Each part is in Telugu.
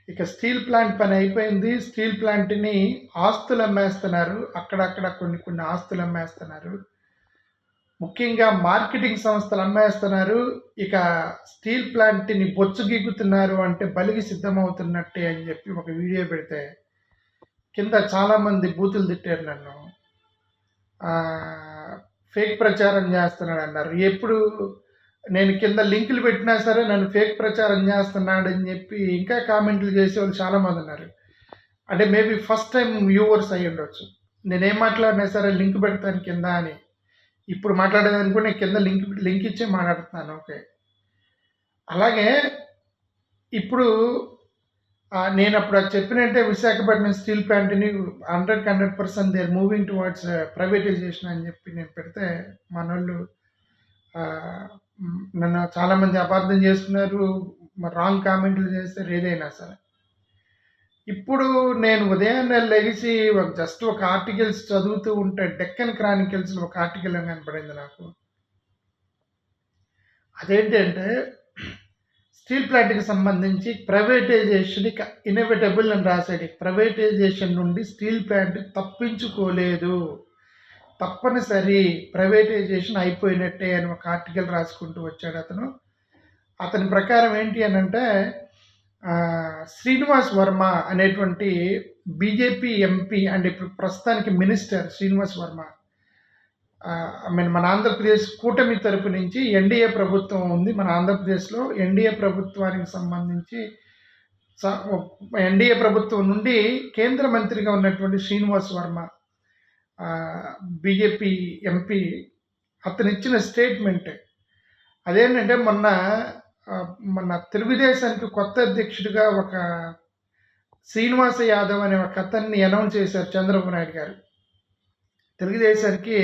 ఇక స్టీల్ ప్లాంట్ పని అయిపోయింది. స్టీల్ ప్లాంట్‌ని ఆస్తులు అమ్మేస్తున్నారు. అక్కడక్కడ కొన్ని కొన్ని ఆస్తులు అమ్మేస్తున్నారు. ముఖ్యంగా మార్కెటింగ్ సంస్థలు అమ్మేస్తున్నారు. ఇక స్టీల్ ప్లాంట్‌ని బొచ్చు గీకుతున్నారు అంటే బలికి సిద్ధమవుతున్నట్టే అని చెప్పి ఒక వీడియో పెడితే కింద చాలామంది బూతులు తిట్టారు నన్ను. ఫేక్ ప్రచారం చేస్తున్నాడన్నారు. ఎప్పుడు నేను కింద లింకులు పెట్టినా సరే నన్ను ఫేక్ ప్రచారం చేస్తున్నాడని చెప్పి ఇంకా కామెంట్లు చేసేవాళ్ళు చాలామంది ఉన్నారు. అంటే మేబీ ఫస్ట్ టైం వ్యూవర్స్ అయ్యి ఉండొచ్చు. నేనేం మాట్లాడినా సరే లింక్ పెడతాను కింద అని. ఇప్పుడు మాట్లాడేదానికి కూడా నేను కింద లింక్ ఇచ్చే మాట్లాడుతున్నాను. ఓకే. అలాగే ఇప్పుడు నేను అప్పుడు అది చెప్పినట్టే విశాఖపట్నం స్టీల్ ప్లాంట్ని 100% they are moving towards privatisation అని చెప్పి నేను పెడితే మనోళ్ళు నన్ను చాలామంది అపార్థం చేసుకున్నారు. రాంగ్ కామెంట్లు చేస్తారు ఏదైనా సరే. ఇప్పుడు నేను ఉదయాన్నే లెగిసి జస్ట్ ఒక ఆర్టికల్స్ చదువుతూ ఉంటే డెక్కన్ క్రానికల్స్లో ఒక ఆర్టికల్ అని కనపడింది నాకు. అదేంటంటే స్టీల్ ప్లాంట్కి సంబంధించి ప్రైవేటైజేషన్ ఇక ఇన్ఎవిటబుల్ అని రాశాడు. ప్రైవేటైజేషన్ నుండి స్టీల్ ప్లాంట్ తప్పించుకోలేదు, తప్పనిసరి ప్రైవేటైజేషన్ అయిపోయినట్టే అని ఒక ఆర్టికల్ రాసుకుంటూ వచ్చాడు అతను. అతని ప్రకారం ఏంటి అని అంటే శ్రీనివాస్ వర్మ అనేటువంటి బీజేపీ ఎంపీ అండ్ ఇప్పుడు ప్రస్తుతానికి మినిస్టర్ శ్రీనివాస్ వర్మ మన ఆంధ్రప్రదేశ్ కూటమి తరపు నుంచి ఎన్డీఏ ప్రభుత్వం ఉంది మన ఆంధ్రప్రదేశ్లో. ఎన్డీఏ ప్రభుత్వానికి సంబంధించి ఎన్డీఏ ప్రభుత్వం నుండి కేంద్ర మంత్రిగా ఉన్నటువంటి శ్రీనివాస్ వర్మ బీజేపీ ఎంపీ అతను ఇచ్చిన స్టేట్మెంట్ అదేంటంటే మొన్న తెలుగుదేశానికి కొత్త అధ్యక్షుడిగా ఒక శ్రీనివాస యాదవ్ అనే ఒక అతన్ని అనౌన్స్ చేశారు చంద్రబాబు నాయుడు గారు. తెలుగుదేశానికి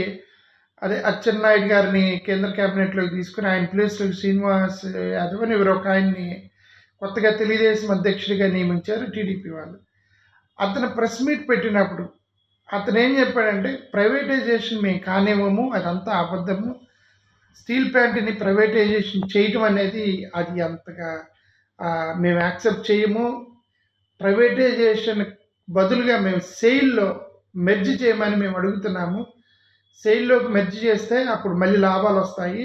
అదే అచ్చెన్నాయుడు గారిని కేంద్ర క్యాబినెట్లోకి తీసుకుని ఆయన ప్లేస్లో శ్రీనివాస్ యాదవ్ అని ఒక ఆయన్ని కొత్తగా తెలుగుదేశం అధ్యక్షుడిగా నియమించారు టీడీపీ వాళ్ళు. అతను ప్రెస్ మీట్ పెట్టినప్పుడు అతను ఏం చెప్పాడంటే ప్రైవేటైజేషన్ మేము కానివ్వము, అదంతా అబద్ధము, స్టీల్ ప్లాంట్ని ప్రైవేటైజేషన్ చేయటం అనేది అది అంతగా మేము యాక్సెప్ట్ చేయము, ప్రైవేటైజేషన్ బదులుగా మేము సెయిల్లో మెర్జ్ చేయమని మేము అడుగుతున్నాము, సెయిల్లోకి మెర్జ్ చేస్తే అప్పుడు మళ్ళీ లాభాలు వస్తాయి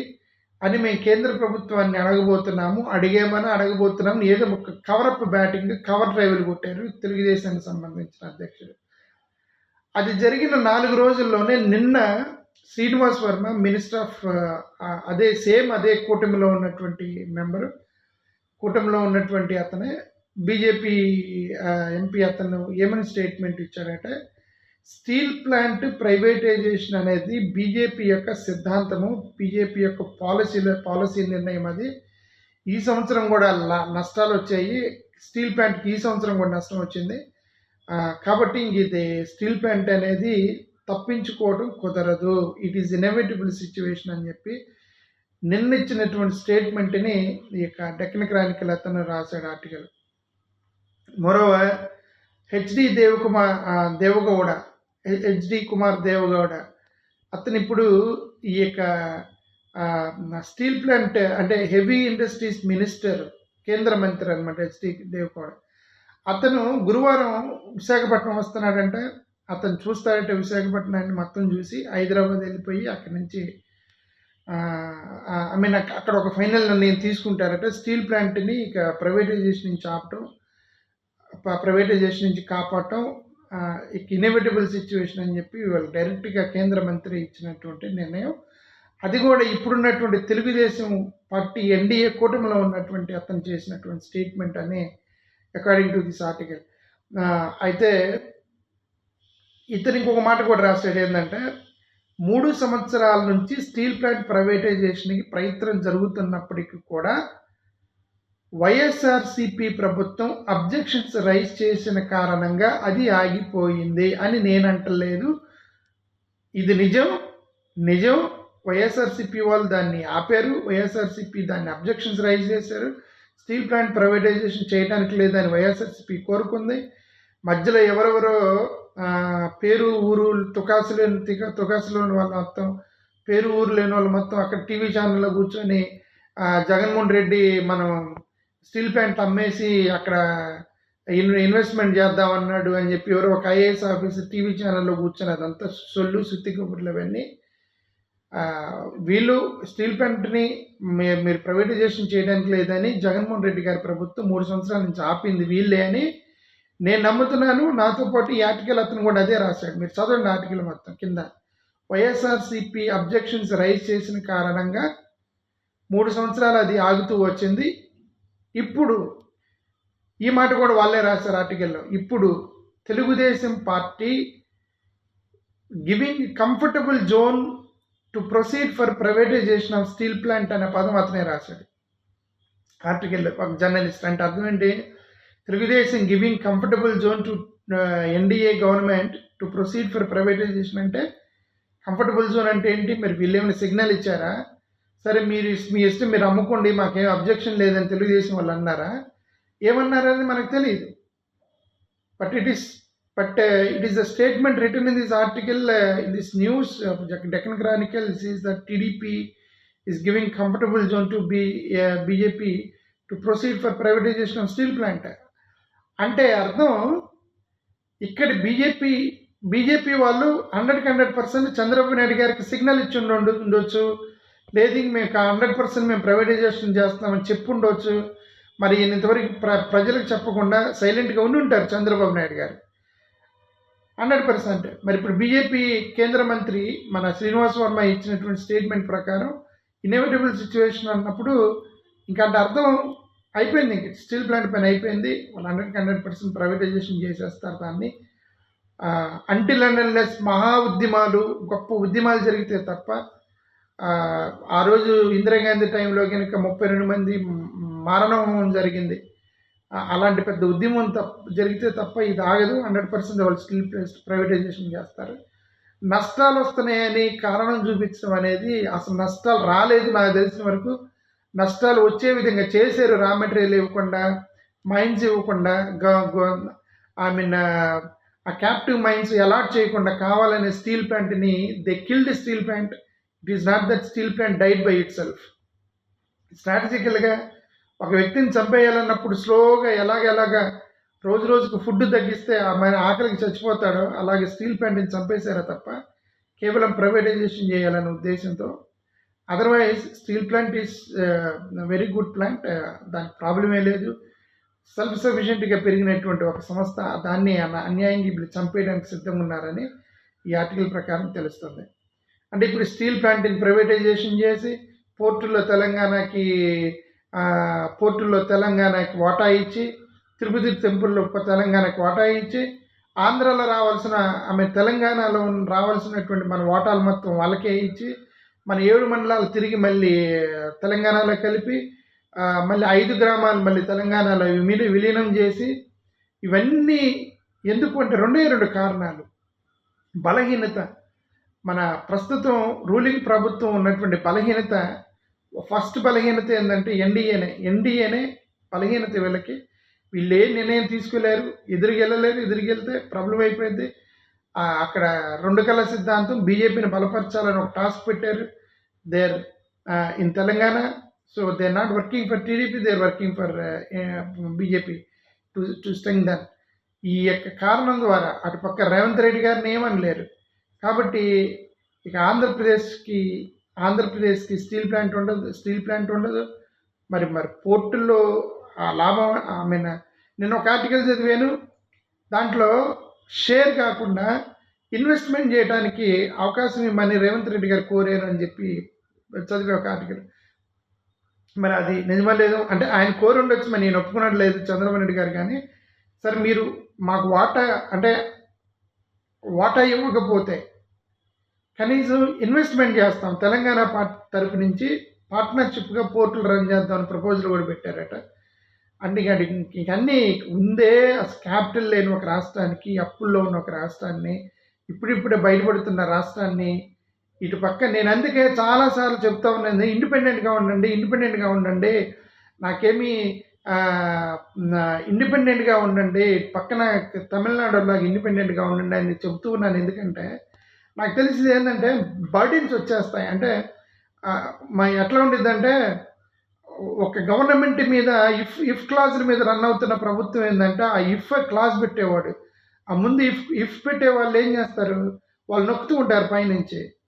అని మేము కేంద్ర ప్రభుత్వాన్ని అడగబోతున్నాము ఏదో ఒక కవరప్ బ్యాటింగ్ కవర్ డ్రైవ్లు కొట్టారు తెలుగుదేశానికి సంబంధించిన అధ్యక్షుడు. అది జరిగిన 4 రోజుల్లోనే నిన్న శ్రీనివాస్ వర్మ మినిస్టర్ ఆఫ్ అదే కూటమిలో ఉన్నటువంటి మెంబరు, కూటమిలో ఉన్నటువంటి అతనే బీజేపీ ఎంపీ అతను ఏమని స్టేట్మెంట్ ఇచ్చాడంటే స్టీల్ ప్లాంట్ ప్రైవేటైజేషన్ అనేది బీజేపీ యొక్క సిద్ధాంతము, బీజేపీ యొక్క పాలసీ నిర్ణయం. అది ఈ సంవత్సరం కూడా నష్టాలు వచ్చాయి, స్టీల్ ప్లాంట్కి ఈ సంవత్సరం కూడా నష్టం వచ్చింది. కాబట్టి ఇది స్టీల్ ప్లాంట్ అనేది తప్పించుకోవడం కుదరదు, ఇట్ ఈజ్ ఇన్ఎవిటబుల్ సిచ్యువేషన్ అని చెప్పి నిన్న ఇచ్చినటువంటి స్టేట్మెంట్ని ఈ యొక్క డెక్కన్ క్రానికల్ అతను రాశాడు article. Moreover HD Kumar Deve Gowda అతను ఇప్పుడు ఈ యొక్క స్టీల్ ప్లాంట్ అంటే హెవీ ఇండస్ట్రీస్ మినిస్టర్ కేంద్ర మంత్రి అనమాట హెచ్డి దేవగౌడ. అతను గురువారం విశాఖపట్నం వస్తున్నాడంటే అతను చూస్తాడంటే విశాఖపట్నాన్ని మొత్తం చూసి హైదరాబాద్ వెళ్ళిపోయి అక్కడి నుంచి అక్కడ ఒక ఫైనల్ నిర్ణయం తీసుకుంటారట. స్టీల్ ప్లాంట్ని ఇక ప్రైవేటైజేషన్ నుంచి కాపాడటం ఇన్ఎవిటబుల్ సిచ్యువేషన్ అని చెప్పి వాళ్ళు డైరెక్ట్గా కేంద్ర మంత్రి ఇచ్చినటువంటి నిర్ణయం. అది కూడా ఇప్పుడున్నటువంటి తెలుగుదేశం పార్టీ ఎన్డీఏ కూటమిలో ఉన్నటువంటి అతను చేసినటువంటి స్టేట్మెంట్ అని అకార్డింగ్ టు దిస్ ఆర్టికల్. అయితే ఇతను ఇంకొక మాట కూడా రాశాడు ఏంటంటే 3 సంవత్సరాల నుంచి స్టీల్ ప్లాంట్ ప్రైవేటైజేషన్కి ప్రయత్నం జరుగుతున్నప్పటికీ కూడా వైఎస్ఆర్సిపి ప్రభుత్వం అబ్జెక్షన్స్ రైజ్ చేసిన కారణంగా అది ఆగిపోయింది అని నేను అంటలేదు. ఇది నిజం వైఎస్ఆర్సిపి వాళ్ళు దాన్ని ఆపారు, వైఎస్ఆర్సిపి దాన్ని అబ్జెక్షన్స్ రైజ్ చేశారు. స్టీల్ ప్లాంట్ ప్రైవేటైజేషన్ చేయడానికి లేదని వైఎస్ఆర్సిపి కోరుకుంది. మధ్యలో ఎవరెవరో పేరు ఊరు తుకాసులోని వాళ్ళు మొత్తం పేరు ఊరు లేని వాళ్ళు మొత్తం అక్కడ టీవీ ఛానల్లో కూర్చొని జగన్మోహన్ రెడ్డి మనం స్టీల్ ప్లాంట్ అమ్మేసి అక్కడ ఇన్వెస్ట్మెంట్ చేద్దాం అన్నాడు అని చెప్పి ఎవరో ఒక ఐఏఎస్ ఆఫీసర్ టీవీ ఛానల్లో కూర్చొని అదంతా సొల్లు సుత్తి కబుర్లు అవన్నీ. వీళ్ళు స్టీల్ ప్లాంట్ని మీరు ప్రైవేటైజేషన్ చేయడానికి లేదని జగన్మోహన్ రెడ్డి గారి ప్రభుత్వం 3 సంవత్సరాల నుంచి ఆపింది వీళ్ళే అని నేను నమ్ముతున్నాను. నాతో పాటు ఈ ఆర్టికల్ అతను కూడా అదే రాశాడు. మీరు చదవండి ఆర్టికల్ మొత్తం కింద. వైఎస్ఆర్సీపీ అబ్జెక్షన్స్ రైజ్ చేసిన కారణంగా 3 సంవత్సరాలు అది ఆగుతూ వచ్చింది. ఇప్పుడు ఈ మాట కూడా వాళ్ళే రాశారు ఆర్టికల్లో. ఇప్పుడు Telugu Desam party giving comfortable zone to proceed for privatisation of steel plant అనే పదం అతనే రాశాడు ఆర్టికల్లో. ఒక జర్నలిస్ట్ అంటే అర్థం ఏంటి? Telugu Desam giving comfortable zone to NDA government to proceed for privatisation అంటే కంఫర్టబుల్ జోన్ అంటే ఏంటి? మరి వీళ్ళు ఏమైనా సిగ్నల్ ఇచ్చారా? సరే మీ ఇష్టం, మీరు అమ్ముకోండి, మాకేం అబ్జెక్షన్ లేదని తెలుగుదేశం వాళ్ళు అన్నారా? ఏమన్నారని మనకు తెలియదు. But it is the statement written in this article in this news Deccan Chronicle is that TDP is giving comfortable zone to BJP to proceed for privatisation of steel plant. అంటే అర్థం ఇక్కడ బీజేపీ వాళ్ళు 100% చంద్రబాబు నాయుడు గారికి సిగ్నల్ ఇచ్చి ఉండొచ్చు. లేదు మేము 100% మేము ప్రైవేటైజేషన్ చేస్తామని చెప్పుండవచ్చు. మరి ఇంతవరకు ప్రజలకు చెప్పకుండా సైలెంట్గా ఉండి ఉంటారు చంద్రబాబు నాయుడు గారు 100%. మరి ఇప్పుడు బీజేపీ కేంద్ర మంత్రి మన శ్రీనివాస్ వర్మ ఇచ్చినటువంటి స్టేట్మెంట్ ప్రకారం ఇన్ఎవిటబుల్ సిచ్యువేషన్ అన్నప్పుడు ఇంకా అంటే అర్థం అయిపోయింది. ఇంక స్టీల్ ప్లాంట్ పైన అయిపోయింది. వాళ్ళు 100% ప్రైవేటైజేషన్ చేసేస్తారు దాన్ని. అంటిల్ అండ్ అన్లెస్ మహా ఉద్యమాలు, గొప్ప ఉద్యమాలు జరిగితే తప్ప, ఆ రోజు ఇందిరాగాంధీ టైంలో కనుక 32 మంది మారణహోమం జరిగింది. అలాంటి పెద్ద ఉద్యమం జరిగితే తప్ప ఇది ఆగదు. 100% వాళ్ళు స్టీల్ ప్రైవేటైజేషన్ చేస్తారు. నష్టాలు వస్తున్నాయని కారణం చూపించడం అనేది, అసలు నష్టాలు రాలేదు నాకు తెలిసిన వరకు. నష్టాలు వచ్చే విధంగా చేశారు. రా మెటీరియల్ ఇవ్వకుండా, మైన్స్ ఇవ్వకుండా, ఆ క్యాప్టివ్ మైన్స్ అలాట్ చేయకుండా కావాలనే స్టీల్ ప్లాంట్ని they killed steel plant. It is not that steel plant died by itself. స్ట్రాటజికల్గా ఒక వ్యక్తిని చంపేయాలన్నప్పుడు స్లోగా ఎలాగ రోజుకు ఫుడ్ తగ్గిస్తే ఆకలికి చచ్చిపోతాడో అలాగే స్టీల్ ప్లాంట్ని చంపేశారా తప్ప కేవలం ప్రైవేటైజేషన్ చేయాలనే ఉద్దేశంతో. Otherwise steel plant is very good plant, దానికి ప్రాబ్లమే లేదు. సెల్ఫ్ సఫిషియెంట్గా పెరిగినటువంటి ఒక సంస్థ దాన్ని అన్యాయంగా ఇప్పుడు చంపేయడానికి సిద్ధంగా ఉన్నారని ఈ ఆర్టికల్ ప్రకారం తెలుస్తుంది. అంటే ఇప్పుడు స్టీల్ ప్లాంట్ని ప్రైవేటైజేషన్ చేసి పోర్టుల్లో తెలంగాణకి వాటా ఇచ్చి, తిరుపతి టెంపుల్లో తెలంగాణకి వాటా ఇచ్చి, ఆంధ్రాలో తెలంగాణలో రావాల్సినటువంటి మన వాటాలు మొత్తం వాళ్ళకే ఇచ్చి, మన 7 మండలాలు తిరిగి మళ్ళీ తెలంగాణలో కలిపి, మళ్ళీ 5 గ్రామాలు మళ్ళీ తెలంగాణలో విలీనం చేసి, ఇవన్నీ ఎందుకు అంటే 2 కారణాలు. బలహీనత, మన ప్రస్తుతం రూలింగ్ ప్రభుత్వం ఉన్నటువంటి బలహీనత. ఫస్ట్ బలహీనత ఏంటంటే ఎన్డీఏనే బలహీనత. వీళ్ళు ఏ నిర్ణయం తీసుకోలేరు, ఎదురుకెళ్తే ప్రాబ్లం అయిపోయింది. అక్కడ 2 కళ సిద్ధాంతం, బీజేపీని బలపరచాలని ఒక టాస్క్ పెట్టారు. There in Telangana. So they are not working for TDP, they are working for BJP to strengthen. ఈ యొక్క కారణం ద్వారా అటుపక్క రేవంత్ రెడ్డి గారిని ఏమనలేరు. కాబట్టి ఇక ఆంధ్రప్రదేశ్కి స్టీల్ ప్లాంట్ ఉండదు. మరి పోర్టుల్లో ఆ లాభం, నేను ఒక ఆర్టికల్ చదివాను, దాంట్లో షేర్ కాకుండా ఇన్వెస్ట్మెంట్ చేయడానికి అవకాశం ఇవ్వమని రేవంత్ రెడ్డి గారు కోరారు అని చెప్పి చదివే ఒక ఆర్టికల్. మరి అది నిజమా లేదు అంటే ఆయన కోరి ఉండొచ్చు, మరి నేను ఒప్పుకున్నట్లేదు చంద్రబాబు నాయుడు గారు. కానీ సరే మీరు మాకు వాటా ఇవ్వకపోతే కనీసం ఇన్వెస్ట్మెంట్ చేస్తాం, తెలంగాణ తరపు నుంచి పార్ట్నర్షిప్గా పోర్టులు రన్ చేద్దామని ప్రపోజల్ కూడా పెట్టారట. అంటే ఇవన్నీ ఉందే. క్యాపిటల్ లేని ఒక రాష్ట్రానికి, అప్పుల్లో ఉన్న ఒక రాష్ట్రాన్ని, ఇప్పుడిప్పుడే బయటపడుతున్న రాష్ట్రాన్ని ఇటు పక్క నేను అందుకే చాలాసార్లు చెప్తా ఉన్నాను, ఇండిపెండెంట్గా ఉండండి, నాకేమీ ఇండిపెండెంట్గా ఉండండి, పక్కన తమిళనాడులాగా ఇండిపెండెంట్గా ఉండండి అని చెప్తూ ఉన్నాను. ఎందుకంటే నాకు తెలిసింది ఏంటంటే బర్డెన్స్ వచ్చేస్తాయి. అంటే ఎట్లా ఉండిద్దంటే ఒక గవర్నమెంట్ మీద ఇఫ్ క్లాజుల మీద రన్ అవుతున్న ప్రభుత్వం ఏంటంటే ఆ ఇఫ్ క్లాజ్ పెట్టేవాడు. ఆ ముందు ఇఫ్ పెట్టే వాళ్ళు ఏం చేస్తారు, వాళ్ళు నొక్కుతూ ఉంటారు పైనుంచి.